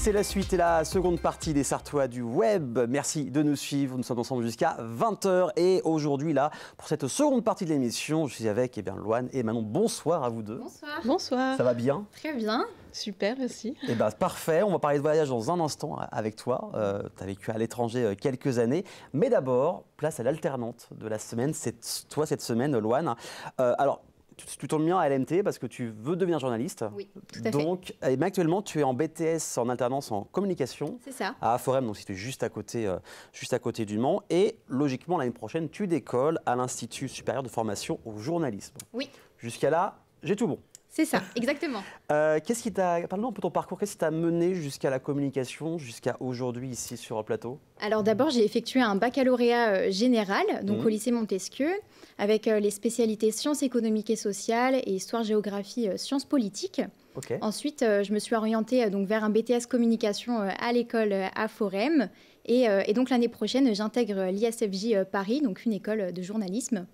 c'est la suite et la seconde partie des Sartois du web. Merci de nous suivre. Nous sommes ensemble jusqu'à 20h. Et aujourd'hui, là, pour cette seconde partie de l'émission, je suis avec Loane et Manon. Bonsoir à vous deux. Bonsoir. Bonsoir. Ça va bien? Très bien. Super, merci. Eh ben, parfait. On va parler de voyage dans un instant avec toi. Tu as vécu à l'étranger quelques années. Mais d'abord, place à l'alternante de la semaine. C'est toi cette semaine, Loane. Alors, tu tombes bien à LMT parce que tu veux devenir journaliste. Oui, tout à donc, fait. Mais actuellement, tu es en BTS en alternance en communication. C'est ça. À Aforem, donc c'était juste à côté du Mans. Et logiquement, l'année prochaine, tu décolles à l'Institut supérieur de formation au journalisme. Oui. Jusqu'à là, j'ai tout bon. C'est ça, exactement. Qu'est-ce qui t'a, parle-nous un peu de ton parcours, qu'est-ce qui t'a mené jusqu'à la communication, jusqu'à aujourd'hui ici sur le plateau? Alors d'abord, j'ai effectué un baccalauréat général, donc au lycée Montesquieu, avec les spécialités sciences économiques et sociales et histoire-géographie, sciences politiques. Okay. Ensuite, je me suis orientée donc, vers un BTS communication à l'école Aforem. Et donc l'année prochaine, j'intègre l'ISFJ Paris, donc une école de journalisme.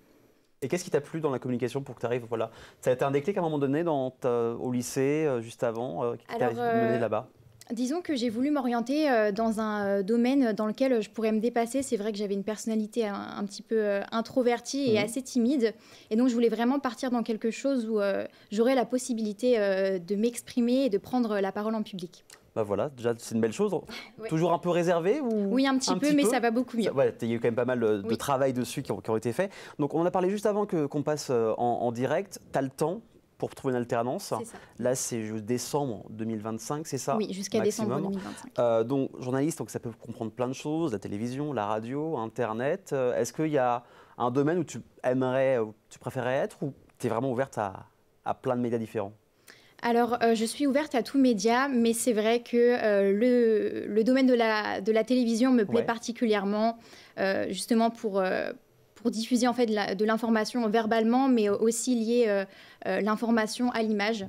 Et qu'est-ce qui t'a plu dans la communication pour que tu arrives, voilà. Ça a été un déclic à un moment donné au lycée, juste avant, qui t'a mené là-bas? Disons que j'ai voulu m'orienter dans un domaine dans lequel je pourrais me dépasser. C'est vrai que j'avais une personnalité un petit peu introvertie et assez timide. Et donc, je voulais vraiment partir dans quelque chose où j'aurais la possibilité de m'exprimer et de prendre la parole en public. Bah voilà, déjà c'est une belle chose. Ouais. Toujours un peu réservé ou... Oui, un petit peu, mais ça va beaucoup mieux. Ouais, il y a eu quand même pas mal de travail dessus qui ont été faits. Donc on en a parlé juste avant qu'on passe en direct. Tu as le temps pour trouver une alternance. C'est ça. Là, c'est jusqu'à décembre 2025, c'est ça? Oui, jusqu'à décembre 2025. Donc journaliste, donc ça peut comprendre plein de choses, la télévision, la radio, Internet. Est-ce qu'il y a un domaine où tu aimerais, où tu préférais être, ou tu es vraiment ouverte à plein de médias différents? Alors, je suis ouverte à tout média, mais c'est vrai que le domaine de la télévision me plaît particulièrement, justement pour diffuser en fait de l'information verbalement, mais aussi lier l'information à l'image.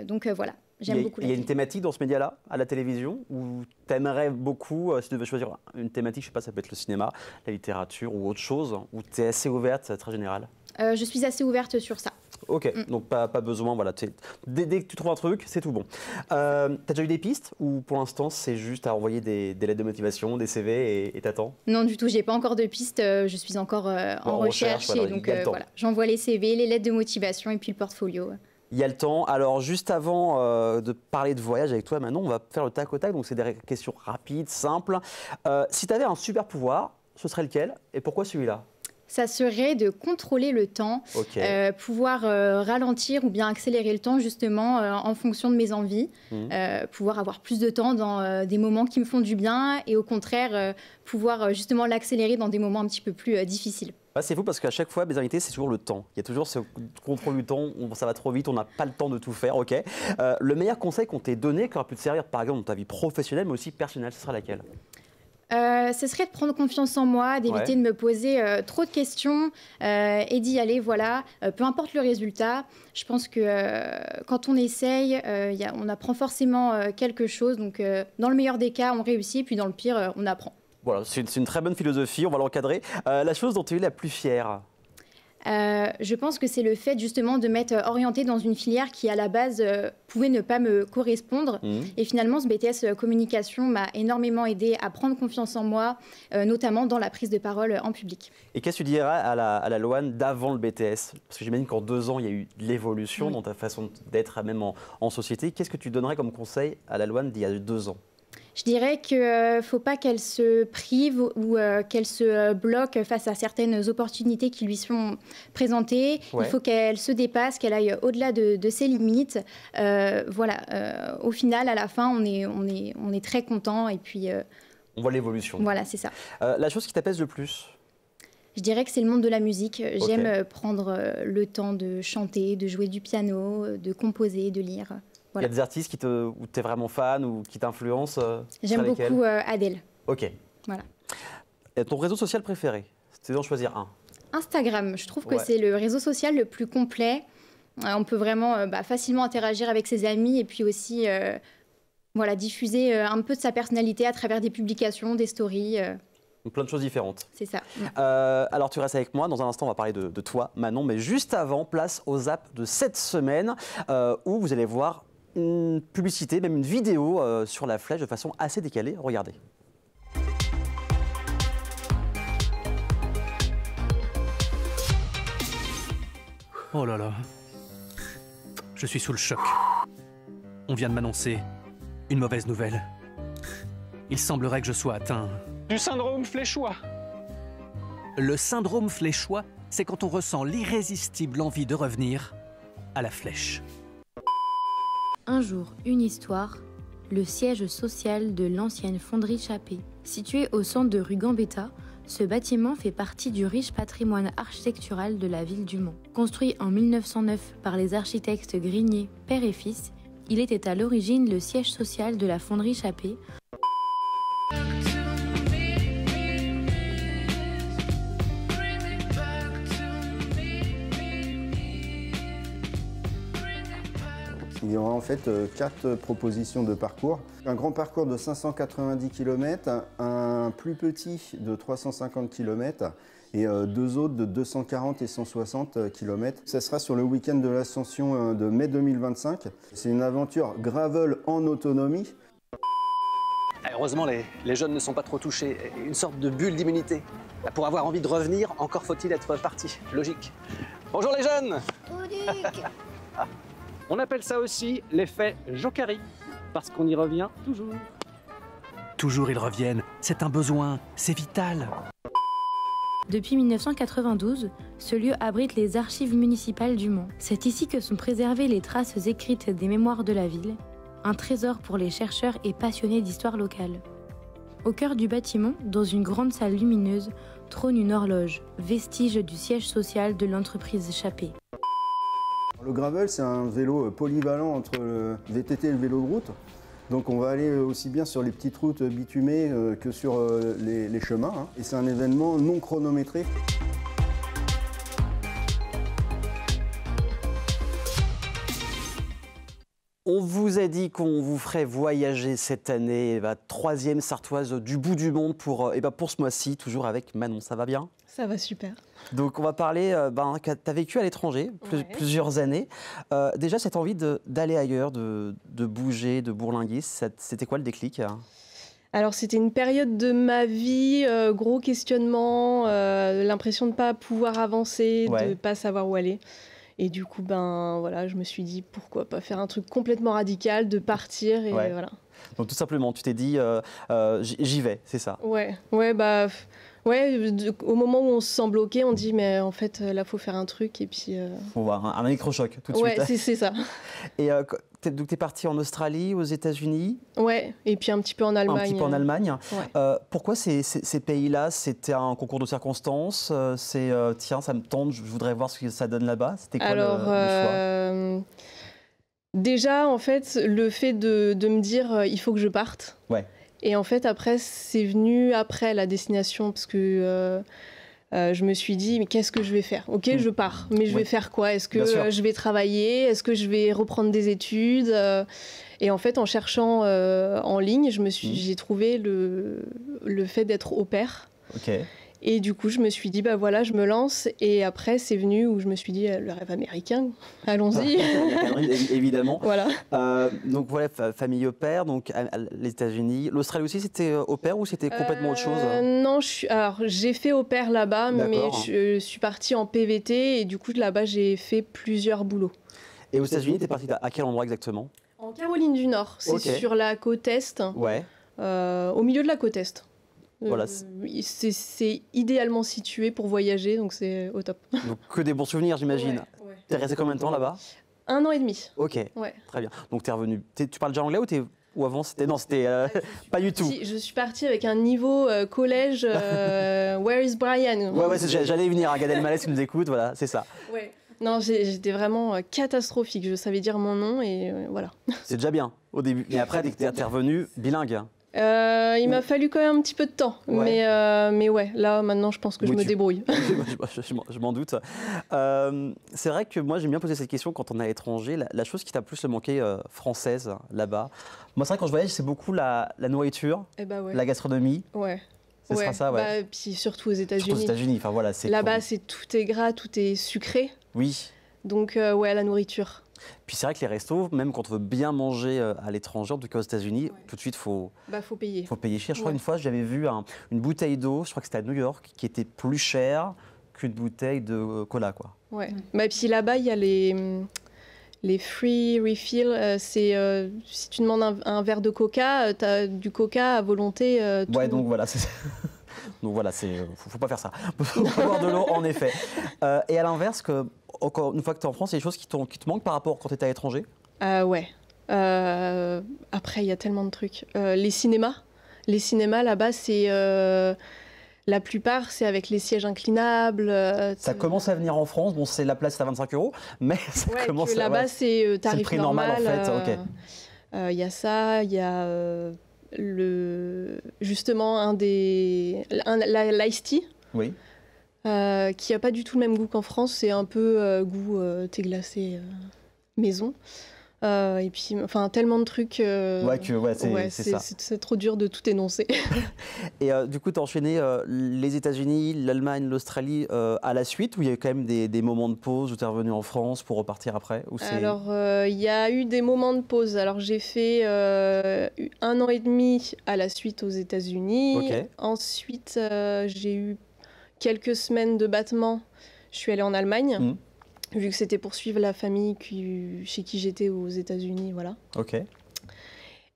Donc voilà, j'aime beaucoup la télé. Il y a une thématique dans ce média-là, à la télévision, où tu aimerais beaucoup, si tu devais choisir une thématique, je ne sais pas, ça peut être le cinéma, la littérature ou autre chose, où tu es assez ouverte, c'est très général? Je suis assez ouverte sur ça. Ok, donc pas besoin, voilà. Dès que tu trouves un truc, c'est tout bon. T'as déjà eu des pistes ou pour l'instant c'est juste à envoyer des lettres de motivation, des CV et t'attends? Non du tout, j'ai pas encore de pistes, je suis encore en recherche voilà, et donc voilà, j'envoie les CV, les lettres de motivation et puis le portfolio. Il y a le temps. Alors juste avant de parler de voyage avec toi Manon, on va faire le tac au tac, donc c'est des questions rapides, simples. Si tu avais un super pouvoir, ce serait lequel et pourquoi celui-là? Ça serait de contrôler le temps, pouvoir ralentir ou bien accélérer le temps justement en fonction de mes envies, pouvoir avoir plus de temps dans des moments qui me font du bien et au contraire pouvoir justement l'accélérer dans des moments un petit peu plus difficiles. Ah, c'est fou parce qu'à chaque fois, mes invités, c'est toujours le temps. Il y a toujours ce contrôle du temps, ça va trop vite, on n'a pas le temps de tout faire, ok. Le meilleur conseil qu'on t'ait donné, qui aurait pu te servir par exemple dans ta vie professionnelle mais aussi personnelle, ce sera laquelle? Ce serait de prendre confiance en moi, d'éviter de me poser trop de questions et d'y aller, voilà. Peu importe le résultat, je pense que quand on essaye, on apprend forcément quelque chose. Donc, dans le meilleur des cas, on réussit, puis dans le pire, on apprend. Voilà, c'est une très bonne philosophie, on va l'encadrer. La chose dont tu es la plus fière? Je pense que c'est le fait justement de m'être orientée dans une filière qui à la base pouvait ne pas me correspondre. Et finalement ce BTS communication m'a énormément aidée à prendre confiance en moi, notamment dans la prise de parole en public. Et qu'est-ce que tu dirais à la Loane d'avant le BTS? Parce que j'imagine qu'en 2 ans il y a eu de l'évolution dans ta façon d'être même en société. Qu'est-ce que tu donnerais comme conseil à la Loane d'il y a 2 ans? Je dirais qu'il ne faut pas qu'elle se prive ou qu'elle se bloque face à certaines opportunités qui lui sont présentées. Il faut qu'elle se dépasse, qu'elle aille au-delà de ses limites. Voilà, au final, à la fin, on est très content et puis... on voit l'évolution. Voilà, c'est ça. La chose qui t'apaise le plus? Je dirais que c'est le monde de la musique. J'aime prendre le temps de chanter, de jouer du piano, de composer, de lire. Voilà. Il y a des artistes où tu es vraiment fan ou qui t'influencent? J'aime beaucoup Adèle. Ok. Voilà. Et ton réseau social préféré? Si tu devais en choisir un? Instagram. Je trouve que c'est le réseau social le plus complet. On peut vraiment facilement interagir avec ses amis et puis aussi voilà, diffuser un peu de sa personnalité à travers des publications, des stories. Donc plein de choses différentes. C'est ça. Alors tu restes avec moi, dans un instant on va parler de toi Manon, mais juste avant, place aux apps de cette semaine où vous allez voir une publicité, même une vidéo sur la flèche de façon assez décalée. Regardez. Oh là là. Je suis sous le choc. On vient de m'annoncer une mauvaise nouvelle. Il semblerait que je sois atteint du syndrome fléchois. Le syndrome fléchois, c'est quand on ressent l'irrésistible envie de revenir à la flèche. Un jour, une histoire, le siège social de l'ancienne fonderie Chappé. Situé au centre de rue Gambetta, ce bâtiment fait partie du riche patrimoine architectural de la ville du Mans. Construit en 1909 par les architectes Grignier, père et fils, il était à l'origine le siège social de la fonderie Chappé. Il y aura en fait 4 propositions de parcours. Un grand parcours de 590 km, un plus petit de 350 km et 2 autres de 240 et 160 km. Ça sera sur le week-end de l'Ascension de mai 2025. C'est une aventure gravel en autonomie. Heureusement, les jeunes ne sont pas trop touchés. Une sorte de bulle d'immunité. Pour avoir envie de revenir, encore faut-il être parti. Logique. Bonjour les jeunes. On appelle ça aussi l'effet Jokari, parce qu'on y revient toujours. Toujours ils reviennent, c'est un besoin, c'est vital. Depuis 1992, ce lieu abrite les archives municipales du Mans. C'est ici que sont préservées les traces écrites des mémoires de la ville, un trésor pour les chercheurs et passionnés d'histoire locale. Au cœur du bâtiment, dans une grande salle lumineuse, trône une horloge, vestige du siège social de l'entreprise Chappé. Le gravel, c'est un vélo polyvalent entre le VTT et le vélo de route. Donc on va aller aussi bien sur les petites routes bitumées que sur les chemins. Hein. Et c'est un événement non chronométré. On vous a dit qu'on vous ferait voyager cette année, troisième sartoise du bout du monde pour ce mois-ci, toujours avec Manon. Ça va bien ? Ça va super. Donc on va parler, tu as vécu à l'étranger plusieurs années. Déjà cette envie d'aller ailleurs, de bouger, de bourlinguer, c'était quoi le déclic ? Alors c'était une période de ma vie, gros questionnement, l'impression de ne pas pouvoir avancer, de ne pas savoir où aller. Et du coup, voilà, je me suis dit, pourquoi pas faire un truc complètement radical, de partir, et voilà. Donc tout simplement, tu t'es dit, j'y vais, c'est ça ? Ouais, au moment où on se sent bloqué, on dit, mais en fait, là, faut faire un truc, et puis... Faut voir un électrochoc, tout de suite. Ouais, c'est ça. Et donc, tu es parti en Australie, aux États-Unis ? Ouais, et puis un petit peu en Allemagne. Un petit peu en Allemagne. Ouais. Pourquoi ces pays-là ? C'était un concours de circonstances ? Tiens, ça me tente, je voudrais voir ce que ça donne là-bas. C'était quoi le choix ? Déjà, en fait, le fait de me dire il faut que je parte. Ouais. Et en fait, après, c'est venu après la destination, parce que je me suis dit, mais qu'est-ce que je vais faire ? Ok, je pars, mais je vais faire quoi ? Est-ce que je vais travailler ? Est-ce que je vais reprendre des études ? Et en fait, en cherchant en ligne, j'ai trouvé le fait d'être au pair. Ok. Et du coup, je me suis dit, voilà, je me lance. Et après, c'est venu où je me suis dit, le rêve américain, allons-y. Évidemment. Voilà. Donc voilà, famille au pair, donc les États-Unis. L'Australie aussi, c'était au pair ou c'était complètement autre chose ? Non, j'ai fait au pair là-bas, mais je suis partie en PVT. Et du coup, là-bas, j'ai fait plusieurs boulots. Et aux États-Unis, tu es partie à quel endroit exactement ? En Caroline du Nord. C'est sur la côte Est. Ouais. Au milieu de la côte Est. Voilà. C'est idéalement situé pour voyager, donc c'est au top. Donc que des bons souvenirs, j'imagine. Ouais. T'es resté combien de temps là-bas ? 1 an et demi. Ok, très bien. Donc t'es revenu. Tu parles déjà anglais ou avant c'était... Non, c'était pas du tout. Je suis partie avec un niveau collège. Where is Brian ? Ouais, j'allais y venir. Gad Elmaleh qui nous écoute, voilà, c'est ça. Ouais. Non, j'étais vraiment catastrophique. Je savais dire mon nom et voilà. C'est déjà bien au début. Mais après, t'es revenu bilingue. Il m'a fallu quand même un petit peu de temps, mais ouais, là maintenant je pense que je me débrouille. Je m'en doute. C'est vrai que moi j'aime bien poser cette question quand on est à l'étranger. La chose qui t'a plus manqué française là-bas, moi c'est vrai que quand je voyage c'est beaucoup la nourriture, la gastronomie. Ouais. Ce sera ça, puis surtout aux États-Unis. Surtout aux États-Unis, enfin voilà. Là-bas tout est gras, tout est sucré. Oui. Donc la nourriture. Puis c'est vrai que les restos, même quand on veut bien manger à l'étranger, en tout cas aux États-Unis, tout de suite, faut payer. Faut payer cher. Je crois une fois, j'avais vu une bouteille d'eau, je crois que c'était à New York, qui était plus chère qu'une bouteille de cola, quoi. Ouais. Puis là-bas, il y a les free refill. Si tu demandes un verre de coca, tu as du coca à volonté. Ouais, donc voilà. Donc voilà, faut pas faire ça. Faut boire de l'eau, en effet. Et à l'inverse, encore une fois que tu es en France, il y a des choses qui te manquent par rapport quand tu étais à l'étranger? Ouais. Après, il y a tellement de trucs. Les cinémas là-bas, c'est la plupart, c'est avec les sièges inclinables. Ça commence à venir en France. Bon, c'est la place à 25 €, mais ça commence à... Là-bas, c'est tarif le prix normal, en fait. Ok. Il y a ça, il y a justement l'ice tea. Oui. Qui n'a pas du tout le même goût qu'en France. C'est un peu goût thé glacé maison. Et puis, enfin, tellement de trucs. C'est trop dur de tout énoncer. Et du coup, tu as enchaîné les États-Unis, l'Allemagne, l'Australie à la suite, ou il y a eu quand même des moments de pause où tu es revenu en France pour repartir après? Alors, il y a eu des moments de pause. Alors, j'ai fait 1 an et demi à la suite aux États-Unis. Okay. Ensuite, j'ai eu quelques semaines de battement. Je suis allée en Allemagne. Vu que c'était pour suivre la famille chez qui j'étais aux États-Unis, voilà. Ok.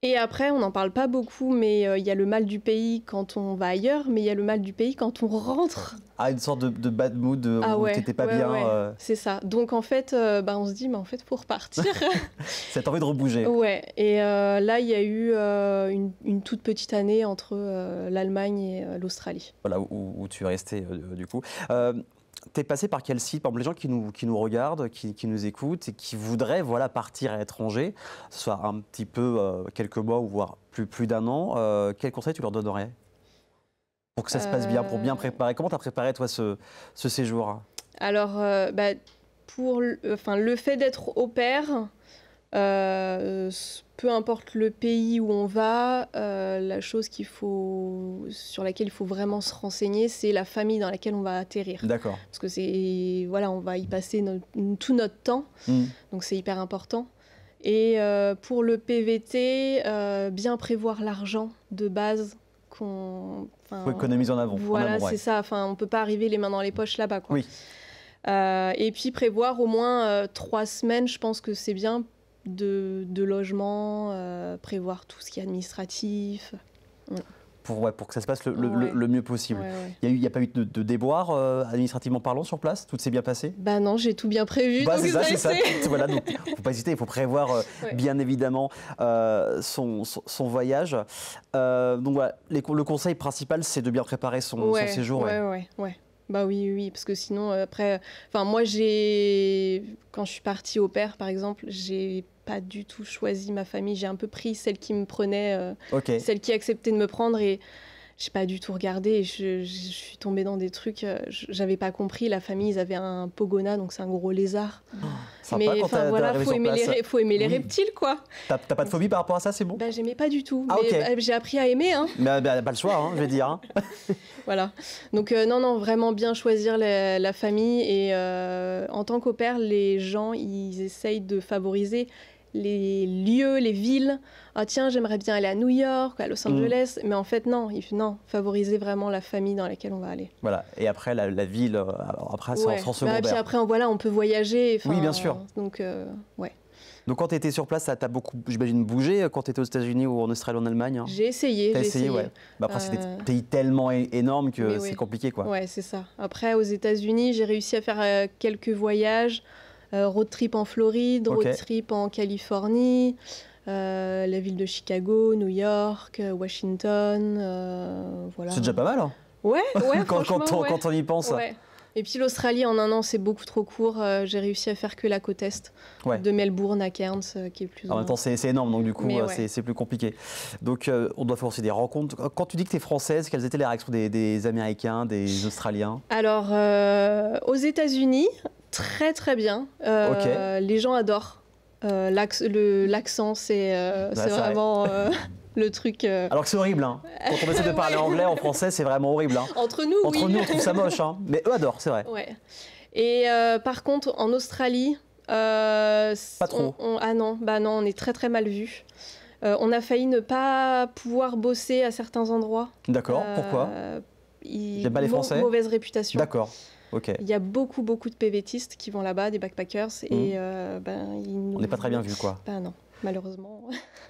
Et après, on n'en parle pas beaucoup, mais il y a le mal du pays quand on va ailleurs, mais il y a le mal du pays quand on rentre. Ah, une sorte de bad mood où t'étais pas bien. Ouais. C'est ça. Donc en fait, on se dit, mais en fait, faut repartir. Ça t'a envie de rebouger. Ouais. Et là, il y a eu une toute petite année entre l'Allemagne et l'Australie. Voilà, où tu es resté du coup. T'es passé par quel site? Par exemple, les gens qui nous regardent, qui nous écoutent et qui voudraient partir à l'étranger, soit un petit peu quelques mois ou voire plus d'1 an, quel conseil tu leur donnerais pour que ça se passe bien, pour bien préparer? Comment tu as préparé toi ce séjour? Alors, pour le fait d'être au pair, peu importe le pays où on va, la chose sur laquelle il faut vraiment se renseigner, c'est la famille dans laquelle on va atterrir. D'accord. Parce que on va y passer tout notre temps, donc c'est hyper important. Et pour le PVT, bien prévoir l'argent de base qu'on... Faut économiser en avant. Voilà, c'est ça. On peut pas arriver les mains dans les poches là-bas, quoi. Oui. Et puis prévoir au moins 3 semaines, je pense que c'est bien, de logement, prévoir tout ce qui est administratif. Pour que ça se passe le mieux possible. Il n'y a pas eu de déboire administrativement parlant sur place? Tout s'est bien passé? Non, j'ai tout bien prévu. Donc c'est ça. Voilà, donc, faut pas hésiter, il faut prévoir bien évidemment son voyage. Donc voilà, le conseil principal, c'est de bien préparer son séjour. Ouais. Bah oui, parce que sinon, après... moi, quand je suis partie au pair, par exemple, j'ai pas du tout choisi ma famille. J'ai un peu pris celle qui me prenait, celle qui acceptait de me prendre, et j'ai pas du tout regardé. Et je suis tombée dans des trucs... j'avais pas compris. La famille, ils avaient un pogona, donc c'est un gros lézard. Mais faut aimer les reptiles, quoi. T'as pas de phobie par rapport à ça, c'est bon? J'aimais pas du tout, mais j'ai appris à aimer. Mais pas le choix, je vais dire. Voilà. Donc non, vraiment bien choisir la famille. Et en tant qu'au pair, les gens, ils essayent de favoriser les lieux, les villes. Ah tiens, j'aimerais bien aller à New York, à Los Angeles. Mais en fait, non, favoriser vraiment la famille dans laquelle on va aller. Voilà. Et après, la ville, après, c'est en secondaire. Puis après, on peut voyager. Oui, bien sûr. Donc, Donc quand tu étais sur place, t'as beaucoup, j'imagine, bougé quand tu étais aux États-Unis ou en Australie, en Allemagne? J'ai essayé. Ouais. Après, c'est des pays tellement énormes que c'est compliqué, quoi. Ouais, c'est ça. Après, aux États-Unis, j'ai réussi à faire quelques voyages. Road trip en Floride, road trip en Californie, la ville de Chicago, New York, Washington, voilà. C'est déjà pas mal, hein? Ouais, quand on y pense. Ouais. Et puis l'Australie, en 1 an, c'est beaucoup trop court. J'ai réussi à faire que la côte est, de Melbourne à Cairns, qui est plus... En même temps, c'est énorme, donc du coup, c'est plus compliqué. Donc, on doit faire aussi des rencontres. Quand tu dis que tu es française, quelles étaient les réactions des Américains, des Australiens? Alors, aux États-Unis, très très bien. Les gens adorent. L'accent, c'est vraiment... le truc... Alors que c'est horrible, hein. Quand on essaie de parler anglais en français, c'est vraiment horrible, hein. Entre nous, on trouve ça moche, hein. Mais eux adorent, c'est vrai. Ouais. Et par contre, en Australie, Pas trop. Ah non, non, on est très très mal vu. On a failli ne pas pouvoir bosser à certains endroits. D'accord, pourquoi? Il n'y a pas les Français? Mauvaise réputation. D'accord. Okay. Il y a beaucoup de PVTistes qui vont là-bas, des backpackers, et on n'est pas très bien vu, quoi. Non, malheureusement.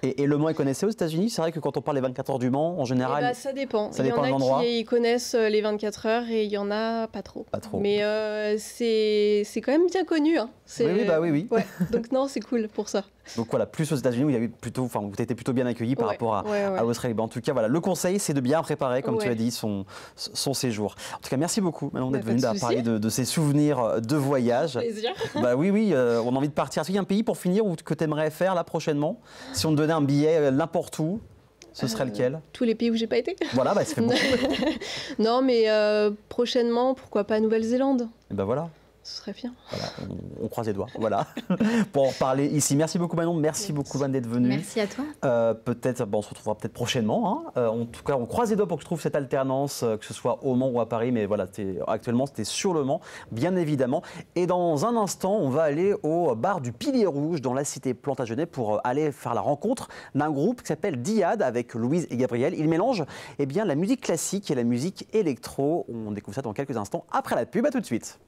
Et Le Mans est connaissé aux États-Unis? C'est vrai que quand on parle des 24 heures du Mans, en général, ça dépend. Ça dépend de l'endroit. Il y en a qui connaissent les 24 heures et il y en a pas trop. Pas trop. Mais c'est quand même bien connu. Hein. Oui. Ouais. Donc non, c'est cool pour ça. Donc voilà, plus aux États-Unis où il y a eu plutôt, vous avez été plutôt bien accueilli par rapport à l'Australie. En tout cas, voilà, le conseil, c'est de bien préparer, comme tu as dit, son séjour. En tout cas, merci beaucoup, Manon, d'être venue parler de ces souvenirs de voyage. Plaisir. On a envie de partir. Est-ce qu'il y a un pays pour finir que tu aimerais faire là prochainement? Si on te donnait un billet n'importe où, ce serait lequel? Tous les pays où j'ai pas été. Voilà, ça fait beaucoup. Non, mais prochainement, pourquoi pas Nouvelle-Zélande? Et ben voilà. Ce serait bien. Voilà, on croise les doigts. Voilà. Pour en parler ici. Merci beaucoup Manon, merci beaucoup Loane d'être venue. Merci à toi. Peut-être, on se retrouvera peut-être prochainement. Hein. En tout cas, on croise les doigts pour que je trouve cette alternance, que ce soit au Mans ou à Paris. Mais voilà, actuellement, c'était sur le Mans, bien évidemment. Et dans un instant, on va aller au bar du Pilier Rouge dans la cité Plantagenet pour aller faire la rencontre d'un groupe qui s'appelle Diad avec Louise et Gabriel. Ils mélangent la musique classique et la musique électro. On découvre ça dans quelques instants après la pub. À tout de suite.